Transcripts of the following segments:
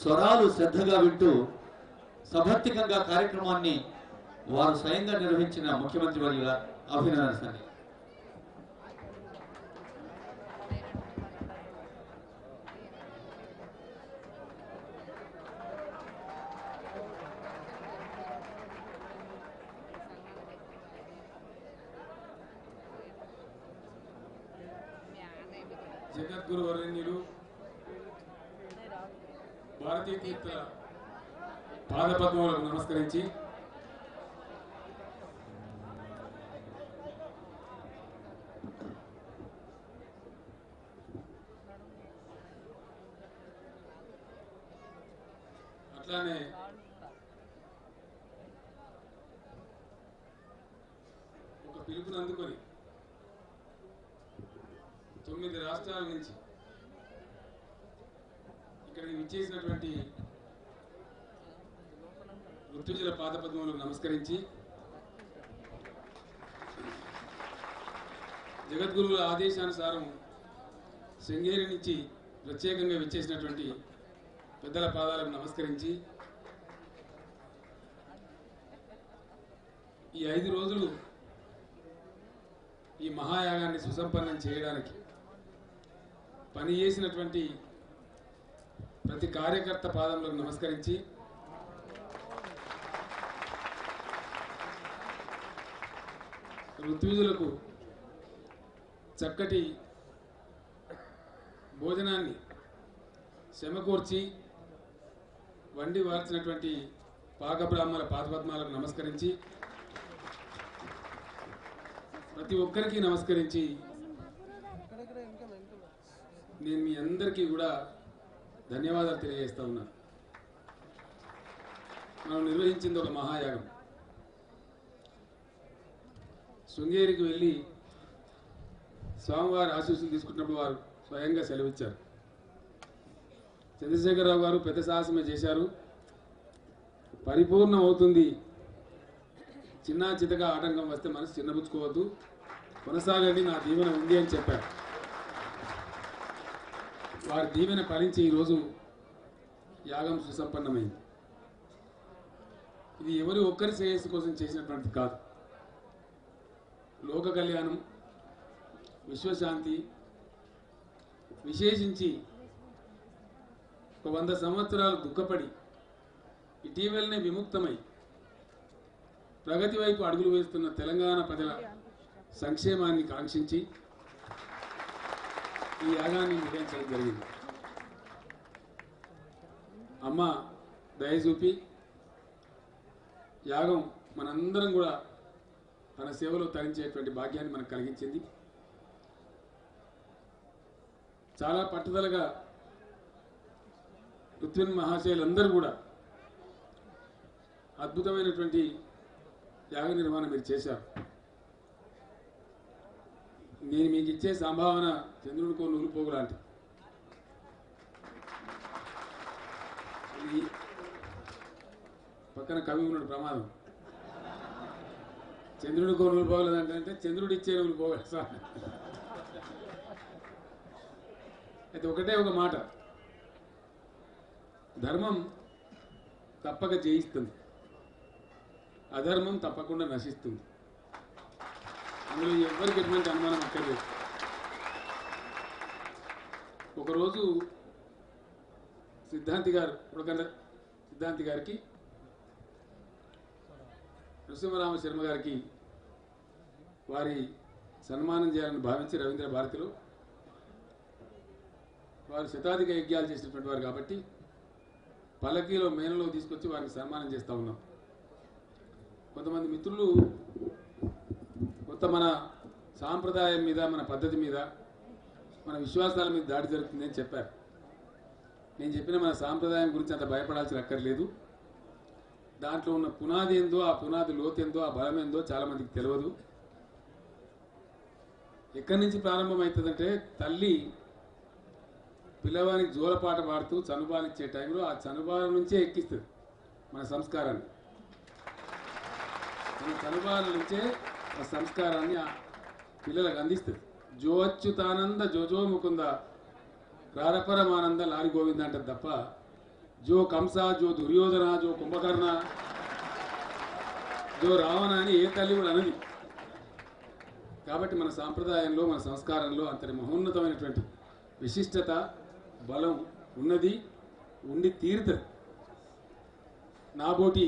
స్వరాలు శ్రద్ధగా వింటూ సభక్తికంగా కార్యక్రమాన్ని వారు స్వయంగా నిర్వహించిన ముఖ్యమంత్రి వర్యుల అభినందనలు. జగద్గురు వరేణ్యులు భారతీయ తీర్థ పాదపద్మములకు నమస్కరించి అట్లానే ఒక పిలుపుని అందుకొని 9 రాష్ట్రాల నుంచి ఇక్కడికి విచ్చేసినటువంటి ఋతుజల పాదపద్మములకు నమస్కరించి జగద్గురువుల ఆదేశానుసారం శృంగేరి నుంచి ప్రత్యేకంగా విచ్చేసినటువంటి పెద్దల పాదాలకు నమస్కరించి ఈ 5 రోజులు ఈ మహాయాగాన్ని సుసంపన్నం చేయడానికి పని చేసినటువంటి ప్రతి కార్యకర్త పాదములకు నమస్కరించి ఋత్విజులకు చక్కటి భోజనాన్ని శమకూర్చి వండి వార్చినటువంటి పాకబ్రాహ్మణ పాదపద్మాలకు నమస్కరించి ప్రతి ఒక్కరికి నమస్కరించి నేను మీ అందరికీ కూడా ధన్యవాదాలు తెలియజేస్తా ఉన్నాను. మనం నిర్వహించింది ఒక మహాయాగం. శృంగేరికి వెళ్ళి స్వామివారి ఆశీస్సులు తీసుకున్నప్పుడు వారు స్వయంగా సెలవిచ్చారు. చంద్రశేఖరరావు గారు పెద్ద సాహసమే చేశారు, పరిపూర్ణం అవుతుంది, చిన్న చితగా ఆటంకం వస్తే మనసు చిన్నబుచ్చుకోవద్దు, కొనసాగండి, నా దీవెన ఉంది అని చెప్పారు. వారి దీవెన ఫలించి ఈరోజు యాగం సుసంపన్నమైంది. ఇది ఎవరి ఒక్కరి శ్రేయస్సు కోసం చేసినటువంటిది కాదు. లోక కళ్యాణం, విశ్వశాంతి, విశేషించి ఒక 100 సంవత్సరాలు దుఃఖపడి ఇటీవలనే విముక్తమై ప్రగతి వైపు అడుగులు వేస్తున్న తెలంగాణ ప్రజల సంక్షేమాన్ని కాంక్షించి ఈ యాగాన్ని నిర్వహించడం జరిగింది. అమ్మ దయచూపి యాగం మనందరం కూడా తన సేవలో తరించేటువంటి భాగ్యాన్ని మనకు కలిగించింది. చాలా పట్టుదలగా ఋత్విన్ మహాశయులందరూ కూడా అద్భుతమైనటువంటి యాగ నిర్వహణ మీరు చేశారు. నేను మీకు ఇచ్చే సంభావన చంద్రుడికో నూలుపోగు లాంటి. పక్కన కవి ఉన్నాడు ప్రమాదం. చంద్రుడికో నూలుపోగలేదంటే చంద్రుడు ఇచ్చే నూలుపోగలదు సార్. అయితే ఒకటే ఒక మాట, ధర్మం తప్పక జయిస్తుంది, అధర్మం తప్పకుండా నశిస్తుంది. అందులో ఎవరికి ఎటువంటి అనుమానం అక్కర్లేదు. ఒకరోజు సిద్ధాంతి గారికి నృసింహరామ శర్మ గారికి వారి సన్మానం చేయాలని భావించి రవీంద్ర భారతిలో వారు శతాధిక యజ్ఞాలు చేసినటువంటి వారు కాబట్టి పల్లకీలో మేనలో తీసుకొచ్చి వారిని సన్మానం చేస్తూ ఉన్నాం. కొంతమంది మిత్రులు కొత్త మన సాంప్రదాయం మీద, మన పద్ధతి మీద, మన విశ్వాసాల మీద దాడి జరుగుతుందని చెప్పారు. నేను చెప్పిన మన సాంప్రదాయం గురించి అంత భయపడాల్సిన అక్కర్లేదు. దాంట్లో ఉన్న పునాది ఏందో, ఆ పునాది లోతేందో, ఆ బలం ఏందో చాలామందికి తెలియదు. ఎక్కడి నుంచి ప్రారంభమవుతుందంటే తల్లి పిల్లవానికి జోలపాట పాడుతూ చనుబానిచ్చే టైంలో ఆ చనుబాల నుంచే ఎక్కిస్తుంది మన సంస్కారాన్ని. మన చనుబాల నుంచే ఆ సంస్కారాన్ని ఆ పిల్లలకు అందిస్తుంది. జో అచ్యుతానంద జోజో ముకుంద రారపరమానంద లారి గోవింద అంటారు తప్ప జో కంస, జో దుర్యోధన, జో కుంభకర్ణ, జో రావణ అని ఏ తల్లి కూడా అనది. కాబట్టి మన సాంప్రదాయంలో, మన సంస్కారంలో అంతటి మహోన్నతమైనటువంటి విశిష్టత, బలం ఉన్నది, ఉండి తీరుతుంది. నాబోటి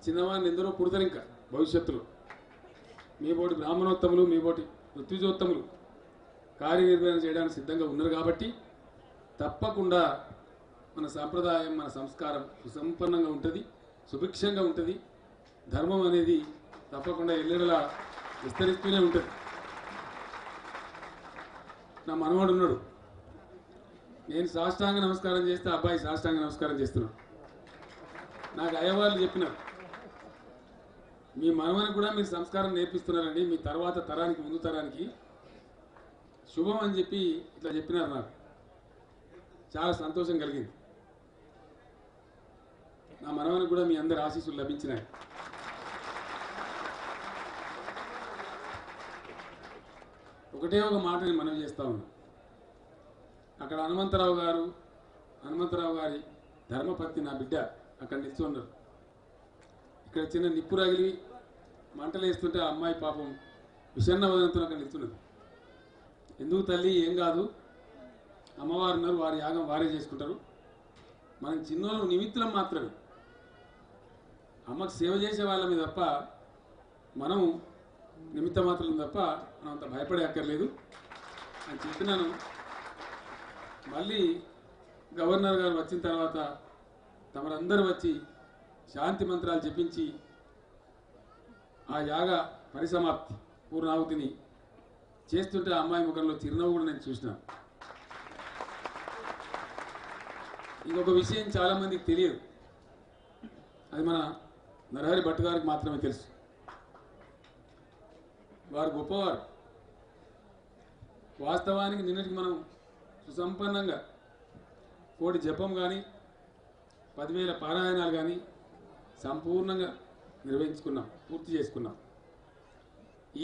చిన్నవాడిని ఎందరో పుడతారు ఇంకా భవిష్యత్తులో. మీ బోటి బ్రాహ్మణోత్తములు, మీ బోటి ఋత్విజోత్తములు కార్యనిర్వహణ చేయడానికి సిద్ధంగా ఉన్నారు. కాబట్టి తప్పకుండా మన సాంప్రదాయం, మన సంస్కారం సుసంపన్నంగా ఉంటుంది, సుభిక్షంగా ఉంటుంది. ధర్మం అనేది తప్పకుండా ఎల్లెడలా విస్తరిస్తూనే ఉంటుంది. నా మనవాడు ఉన్నాడు, నేను సాష్టాంగ నమస్కారం చేస్తే అబ్బాయి సాష్టాంగ నమస్కారం చేస్తున్నాడు. నాకు అయ్యవాళ్ళు చెప్పినారు, మీ మనవనికి కూడా మీరు సంస్కారం నేర్పిస్తున్నారండి, మీ తర్వాత తరానికి, ముందు తరానికి శుభం అని చెప్పి ఇట్లా చెప్పినారు. నాకు చాలా సంతోషం కలిగింది. నా మనవనికి కూడా మీ అందరి ఆశీస్సులు లభించినాయి. ఒకటే ఒక మాట నేను మనవి చేస్తా ఉన్నా. అక్కడ హనుమంతరావు గారి ధర్మపత్ని నా బిడ్డ అక్కడ నిలిచి ఉన్నారు. ఇక్కడ చిన్న నిప్పు రగిలి మంటలు వేస్తుంటే ఆ అమ్మాయి పాపం విషన్న వదనంతో అక్కడ నిల్చున్నది. ఎందుకు తల్లి, ఏం కాదు, అమ్మవారు ఉన్నారు, వారి యాగం వారే చేసుకుంటారు, మనం చిన్నోళ్ళు నిమిత్తం మాత్రమే, అమ్మకు సేవ చేసే వాళ్ళమే తప్ప మనం నిమిత్త మాత్రం తప్ప మనం అంత భయపడే అక్కర్లేదు అని చెప్పినాను. మళ్ళీ గవర్నర్ గారు వచ్చిన తర్వాత తమరందరూ వచ్చి శాంతి మంత్రాలు చెప్పించి ఆ యాగ పరిసమాప్తి పూర్ణాహుతిని చేస్తుంటే ఆ అమ్మాయి ముఖంలో చిరునవ్వు కూడా నేను చూసినాను. ఇంకొక విషయం చాలామందికి తెలియదు, అది మన నరహరి భట్ గారికి మాత్రమే తెలుసు. వారు గొప్పవారు. వాస్తవానికి నిన్నటికి మనం సుసంపన్నంగా 1,000 జపం కానీ 10,000 పారాయణాలు కానీ సంపూర్ణంగా నిర్వహించుకున్నాం, పూర్తి చేసుకున్నాం.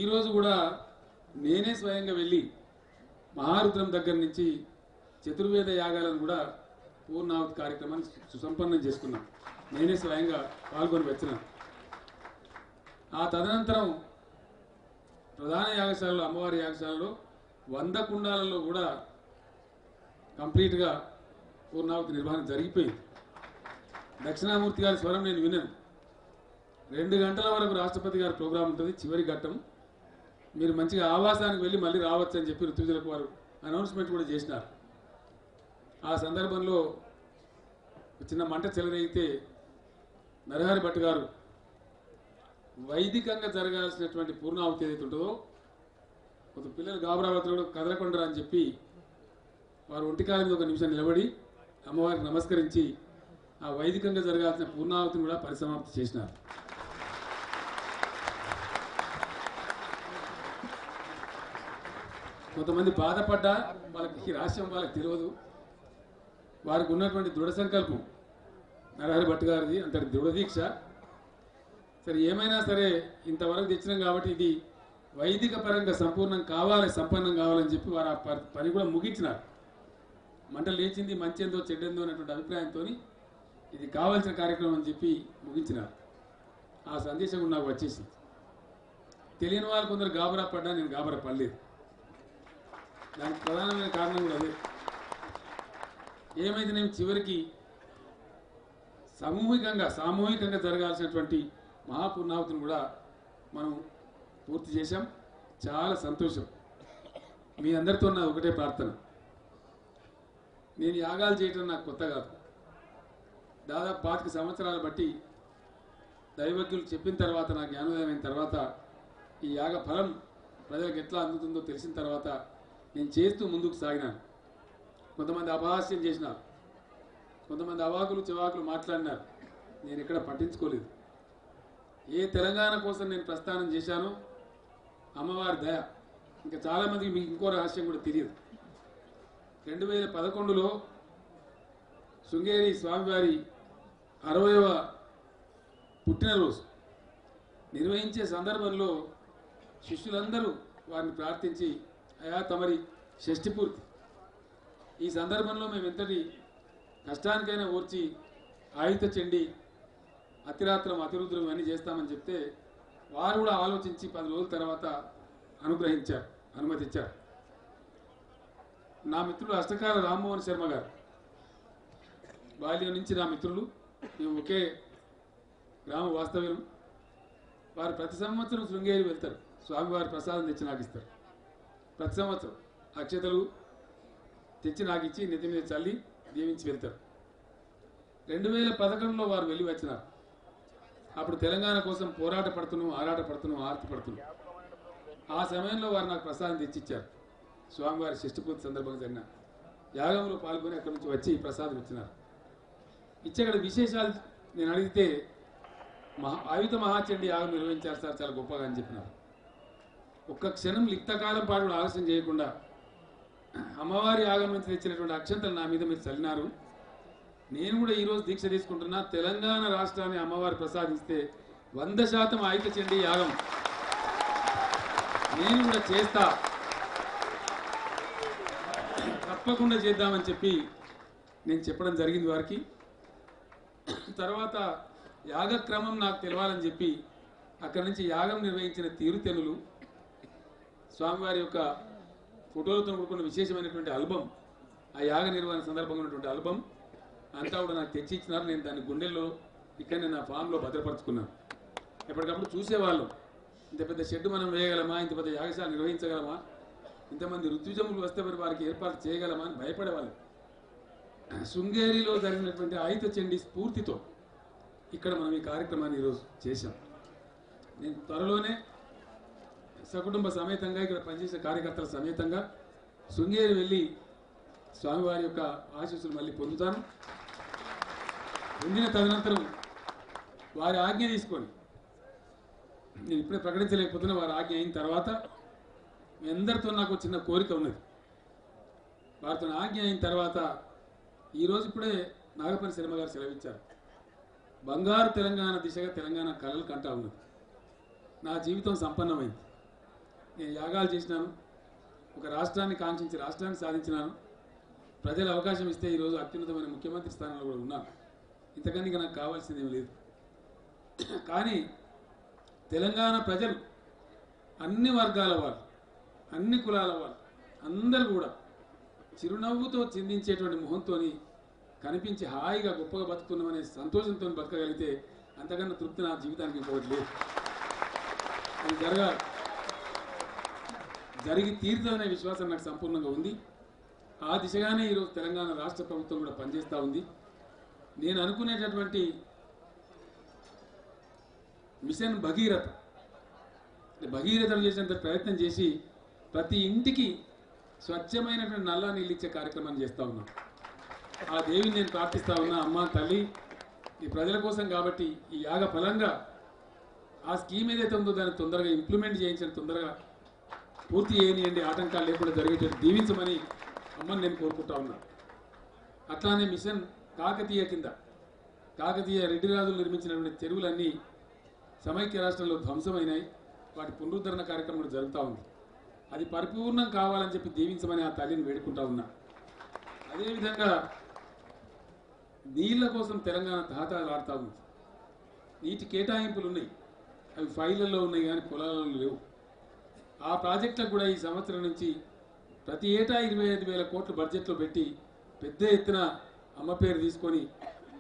ఈరోజు కూడా నేనే స్వయంగా వెళ్ళి మహారుద్రం దగ్గర నుంచి చతుర్వేద యాగాలను కూడా పూర్ణావతి కార్యక్రమాన్ని సుసంపన్నం చేసుకున్నాం. నేనే స్వయంగా పాల్గొని వచ్చినాను. ఆ తదనంతరం ప్రధాన యాగశాలలో, అమ్మవారి యాగశాలలో 100 కుండాలలో కూడా కంప్లీట్గా పూర్ణావతి నిర్వహణ జరిగిపోయింది. దక్షిణామూర్తి గారి స్వరం నేను విన్నాను. 2 గంటల వరకు రాష్ట్రపతి గారి ప్రోగ్రాం ఉంటుంది, చివరి ఘట్టం. మీరు మంచిగా ఆవాసానికి వెళ్ళి మళ్ళీ రావచ్చు అని చెప్పి ఋతువులకు వారు అనౌన్స్మెంట్ కూడా చేసినారు. ఆ సందర్భంలో చిన్న మంట చెలరేగితే నరహరి భట్ గారు వైదికంగా జరగాల్సినటువంటి పూర్ణాహుతి ఏదైతే ఉంటుందో, కొంత పిల్లలు గాబరావతులు కదలకొండరా అని చెప్పి వారు ఒంటికాల మీద 1 నిమిషం నిలబడి అమ్మవారికి నమస్కరించి ఆ వైదికంగా జరగాల్సిన పూర్ణాహుతిని కూడా పరిసమాప్తి చేసినారు. కొంతమంది బాధపడ్డా వాళ్ళకి రహస్యం వాళ్ళకి తెలియదు. వారికి ఉన్నటువంటి దృఢ సంకల్పం నరహరి భట్ గారిది, అంతటి దృఢదీక్ష. సరే ఏమైనా సరే ఇంతవరకు తెచ్చినాం కాబట్టి ఇది వైదిక పరంగా సంపూర్ణం కావాలి, సంపన్నం కావాలని చెప్పి వారు ఆ పని కూడా ముగించినారు. మంట లేచింది, మంచేందో చెడ్డేందో అనేటువంటి అభిప్రాయంతో ఇది కావాల్సిన కార్యక్రమం అని చెప్పి ముగించినారు. ఆ సందేశం కూడా నాకు వచ్చేసింది. తెలియని వాళ్ళు కొందరు గాబరా పడ్డా, నేను గాబరా పడలేదు. దానికి ప్రధానమైన కారణం కూడా అదే. ఏమైతే నేను చివరికి సామూహికంగా జరగాల్సినటువంటి మహాపూర్ణాహుతిని కూడా మనం పూర్తి చేశాం. చాలా సంతోషం. మీ అందరితో నా ఒకటే ప్రార్థన, నేను యాగాలు చేయటం నాకు కొత్త కాదు. దాదాపు 25 సంవత్సరాలు బట్టి దైవజ్ఞులు చెప్పిన తర్వాత, నా జ్ఞానోదయం అయిన తర్వాత, ఈ యాగ ఫలం ప్రజలకు ఎట్లా అందుతుందో తెలిసిన తర్వాత నేను చేస్తూ ముందుకు సాగినాను. కొంతమంది అపహాస్యం చేసినారు, కొంతమంది అవాకులు చివాకులు మాట్లాడినారు. నేను ఎక్కడ పట్టించుకోలేదు. ఏ తెలంగాణ కోసం నేను ప్రస్థానం చేశానో అమ్మవారి దయ. ఇంకా చాలామందికి మీకు ఇంకో రహస్యం కూడా తెలియదు. 2011లో శృంగేరి స్వామివారి 60వ పుట్టినరోజు నిర్వహించే సందర్భంలో శిష్యులందరూ వారిని ప్రార్థించి, అయా తమరి షష్ఠి పూర్తి, ఈ సందర్భంలో మేము ఎంతటి కష్టానికైనా ఓర్చి ఆయుధ చండి, అతిరాత్రం అతిరుద్రం అన్నీ చేస్తామని చెప్తే వారు కూడా ఆలోచించి 10 రోజుల తర్వాత అనుగ్రహించారు, అనుమతించారు. నా మిత్రుడు అష్టకాల రామ్మోహన్ శర్మ గారు బాల్యం నుంచి నా మిత్రులు, మేము ఒకే గ్రామ వాస్తవ్యం. వారు ప్రతి సంవత్సరం శృంగేరి వెళ్తారు, స్వామివారి ప్రసాదం తెచ్చి నాకు ఇస్తారు. ప్రతి సంవత్సరం అక్షతలు తెచ్చి నాకు ఇచ్చి నెత్తి మీద చల్లి దీవించి వెళ్తారు. 2011లో వారు వెళ్ళి వచ్చినారు. అప్పుడు తెలంగాణ కోసం పోరాట పడుతున్నాం, ఆరాట పడుతున్నాం, ఆర్తి పడుతున్నాం. ఆ సమయంలో వారు నాకు ప్రసాదం తెచ్చిచ్చారు. స్వామివారి షష్ఠపూర్తి సందర్భంగా జరిగిన యాగంలో పాల్గొని అక్కడి నుంచి వచ్చి ప్రసాదం ఇచ్చినారు. ఇచ్చక్కడ విశేషాలు నేను అడిగితే ఆయుధ మహాచండి యాగం నిర్వహించారు సార్, చాలా గొప్పగా అని చెప్పినారు. ఒక్క క్షణం లిప్తకాలం పాటు కూడా ఆలస్యం చేయకుండా అమ్మవారి యాగం నుంచి తెచ్చినటువంటి అక్షంతలు నా మీద మీరు చల్లినారు. నేను కూడా ఈరోజు దీక్ష తీసుకుంటున్నా, తెలంగాణ రాష్ట్రాన్ని అమ్మవారి ప్రసాదిస్తే 100% ఆయుధ చండి యాగం నేను కూడా చేస్తా, తప్పకుండా చేద్దామని చెప్పి నేను చెప్పడం జరిగింది వారికి. తర్వాత యాగక్రమం నాకు తెలవాలని చెప్పి అక్కడి నుంచి యాగం నిర్వహించిన తీరుతెనులు, స్వామివారి యొక్క ఫోటోలతో కూడుకున్న విశేషమైనటువంటి ఆల్బమ్, ఆ యాగ నిర్వహణ సందర్భంగా ఉన్నటువంటి ఆల్బమ్ అంతా కూడా నాకు తెచ్చి ఇచ్చినారు. నేను దాన్ని గుండెల్లో ఇక్కడనే నా ఫామ్లో భద్రపరుచుకున్నాను. ఎప్పటికప్పుడు చూసేవాళ్ళం, ఇంత పెద్ద షెడ్ మనం వేయగలమా, ఇంత పెద్ద యాగశాల నిర్వహించగలమా, ఇంతమంది ఋత్విజములు వస్తే మరి వారికి ఏర్పాటు చేయగలమా అని భయపడేవాళ్ళు. శృంగేరిలో జరిగినటువంటి ఆయుధ చండి స్ఫూర్తితో ఇక్కడ మనం ఈ కార్యక్రమాన్ని ఈరోజు చేశాం. నేను త్వరలోనే సకుటుంబ సమేతంగా ఇక్కడ పనిచేసే కార్యకర్తల సమేతంగా శృంగేరి వెళ్ళి స్వామివారి యొక్క ఆశీస్సులు మళ్ళీ పొందుతాను. పొందిన తదనంతరం వారి ఆజ్ఞ తీసుకొని, నేను ఇప్పుడే ప్రకటించలేకపోతున్నా, వారి ఆజ్ఞ అయిన తర్వాత మీ అందరితో నాకు చిన్న కోరిక ఉన్నది. వారితో ఆజ్ఞ అయిన తర్వాత ఈరోజు ఇప్పుడే నాగపల్లి శర్మ గారు సెలవిచ్చారు, బంగారు తెలంగాణ దిశగా తెలంగాణ కళలు కంటా ఉన్నది. నా జీవితం సంపన్నమైంది. నేను యాగాలు చేసినాను, ఒక రాష్ట్రాన్ని కాంక్షించి రాష్ట్రాన్ని సాధించినాను. ప్రజలు అవకాశం ఇస్తే ఈరోజు అత్యున్నతమైన ముఖ్యమంత్రి స్థానంలో కూడా ఉన్నాను. ఇంతకన్నా ఇక నాకు కావాల్సింది ఏమి లేదు. కానీ తెలంగాణ ప్రజలు అన్ని వర్గాల వాళ్ళు, అన్ని కులాల వాళ్ళు అందరూ కూడా చిరునవ్వుతో చిందించేటువంటి మొహంతో కనిపించి హాయిగా గొప్పగా బతుకుతున్నామనే సంతోషంతో బతకగలిగితే అంతకన్నా తృప్తి నా జీవితానికి ఇంకొకటి లేదు. అది జరిగి తీరుతుందనే విశ్వాసం నాకు సంపూర్ణంగా ఉంది. ఆ దిశగానే ఈరోజు తెలంగాణ రాష్ట్ర ప్రభుత్వం కూడా పనిచేస్తూ ఉంది. నేను అనుకునేటటువంటి మిషన్ భగీరథ చేసేంత ప్రయత్నం చేసి ప్రతి ఇంటికి స్వచ్ఛమైనటువంటి నల్లా నీళ్ళు ఇచ్చే కార్యక్రమాన్ని చేస్తూ ఉన్నాం. ఆ దేవిని నేను ప్రార్థిస్తూ ఉన్నా, అమ్మ తల్లి, ఈ ప్రజల కోసం కాబట్టి ఈ యాగ ఫలంగా ఆ స్కీమ్ ఏదైతే ఉందో దాన్ని తొందరగా ఇంప్లిమెంట్ చేయించండి, తొందరగా పూర్తి చేయనియండి, ఆటంకాలు లేకుండా జరిగేటట్టు దీవించమని అమ్మని నేను కోరుకుంటా ఉన్నా. అట్లానే మిషన్ కాకతీయ కింద కాకతీయ రెడ్డి రాజులు నిర్మించినటువంటి చెరువులన్నీ సమైక్య రాష్ట్రంలో ధ్వంసమైనాయి. వాటి పునరుద్ధరణ కార్యక్రమం కూడా జరుగుతూ ఉంది. అది పరిపూర్ణం కావాలని చెప్పి దీవించమని ఆ తల్లిని వేడుకుంటా ఉన్నా. అదేవిధంగా నీళ్ల కోసం తెలంగాణ తాహతాలాడుతూ ఉంది. నీటి కేటాయింపులు ఉన్నాయి, అవి ఫైళ్ళల్లో ఉన్నాయి కానీ పొలాలలో లేవు. ఆ ప్రాజెక్టులకు కూడా ఈ సంవత్సరం నుంచి ప్రతి ఏటా 25,000 కోట్లు బడ్జెట్లో పెట్టి పెద్ద ఎత్తున అమ్మ పేరు తీసుకొని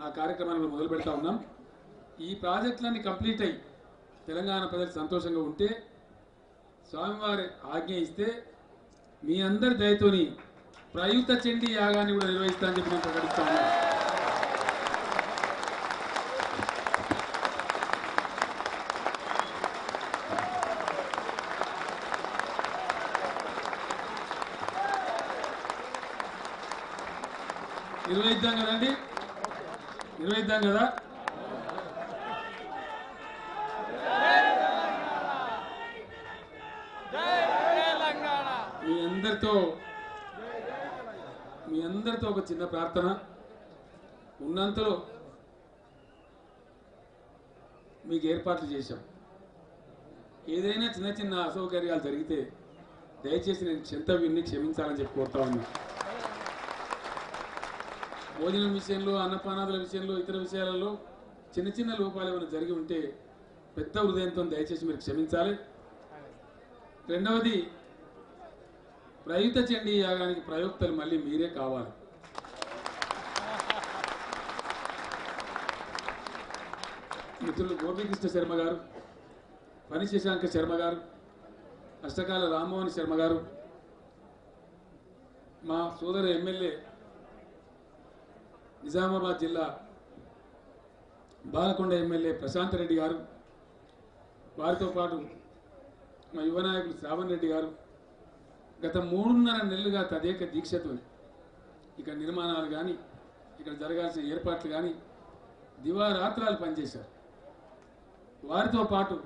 ఆ కార్యక్రమాన్ని మొదలు పెడతా ఉన్నాం. ఈ ప్రాజెక్టులన్నీ కంప్లీట్ అయ్యి తెలంగాణ ప్రజలు సంతోషంగా ఉంటే, స్వామివారి ఆజ్ఞ ఇస్తే మీ అందరి దయతోని ప్రయుక్త చండీ యాగాన్ని కూడా నిర్వహిస్తానని చెప్పి నేను ప్రకటిస్తా ఉన్నాను. నిర్వహిద్దాం కదండి, నిర్వహిద్దాం కదా. మీ అందరితో ఒక చిన్న ప్రార్థన, ఉన్నంతలో మీకు ఏర్పాట్లు చేశాం. ఏదైనా చిన్న చిన్న అసౌకర్యాలు జరిగితే దయచేసి నేను క్షంతవ్యుణ్ణి క్షమించాలని చెప్పి కోరుతా ఉన్నా. భోజనం విషయంలో, అన్నపానాదుల విషయంలో, ఇతర విషయాలలో చిన్న చిన్న లోపాలు ఏమైనా జరిగి ఉంటే పెద్ద హృదయంతో దయచేసి మీరు క్షమించాలి. రెండవది, ప్రయుక్త చండీ యాగానికి ప్రయోక్తలు మళ్ళీ మీరే కావాలి. మిత్రులు గోపీకృష్ణ శర్మ గారు, పని శశాంక శర్మ గారు, అష్టకాల రామ్మోహన్ శర్మ గారు, మా సోదర ఎమ్మెల్యే నిజామాబాద్ జిల్లా బాలకొండ ఎమ్మెల్యే ప్రశాంత్ రెడ్డి గారు, వారితో పాటు మా యువ నాయకులు శ్రావణ్ రెడ్డి గారు గత 3.5 నెలలుగా తదేక దీక్షతో ఇక్కడ నిర్మాణాలు కానీ, ఇక్కడ జరగాల్సిన ఏర్పాట్లు కానీ దివారాత్రాలు పనిచేశారు. వారితో పాటు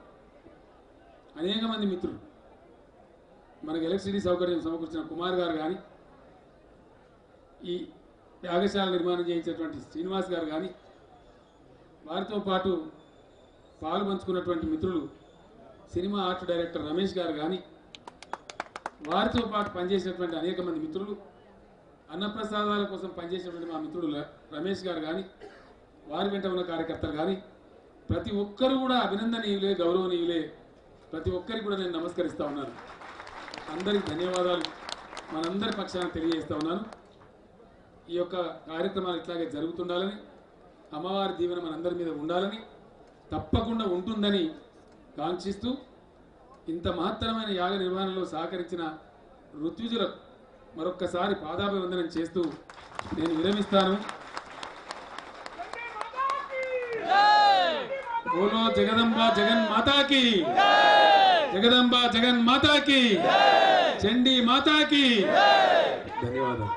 అనేక మంది మిత్రులు, మనకు ఎలక్ట్రిసిటీ సౌకర్యం సమకూర్చిన కుమార్ గారు కానీ, ఈ యాగశాల నిర్మాణం చేయించినటువంటి శ్రీనివాస్ గారు కానీ, వారితో పాటు పాలు పంచుకున్నటువంటి మిత్రులు సినిమా ఆర్ట్ డైరెక్టర్ రమేష్ గారు కానీ, వారితో పాటు పనిచేసినటువంటి అనేక మంది మిత్రులు, అన్నప్రసాదాల కోసం పనిచేసినటువంటి మా మిత్రుడు రమేష్ గారు కానీ, వారి వెంట ఉన్న కార్యకర్తలు కానీ, ప్రతి ఒక్కరు కూడా అభినందనీయులే, గౌరవనీయులే. ప్రతి ఒక్కరికి కూడా నేను నమస్కరిస్తూ ఉన్నాను. అందరికి ధన్యవాదాలు మనందరి పక్షాన తెలియజేస్తూ ఉన్నాను. ఈ యొక్క కార్యక్రమాలు ఇట్లాగే జరుగుతుండాలని, అమ్మవారి దీవెన మనందరి మీద ఉండాలని, తప్పకుండా ఉంటుందని కాంక్షిస్తూ ఇంత మహత్తరమైన యాగ నిర్వహణలో సహకరించిన ఋత్విజులకు మరొక్కసారి పాదాభివందనం చేస్తూ నేను విరమిస్తాను. బోలో జగదంబ జగన్ మాతాకి, జగదంబ జగన్ మాతాకి, చండీ మాతాకి. ధన్యవాదాలు.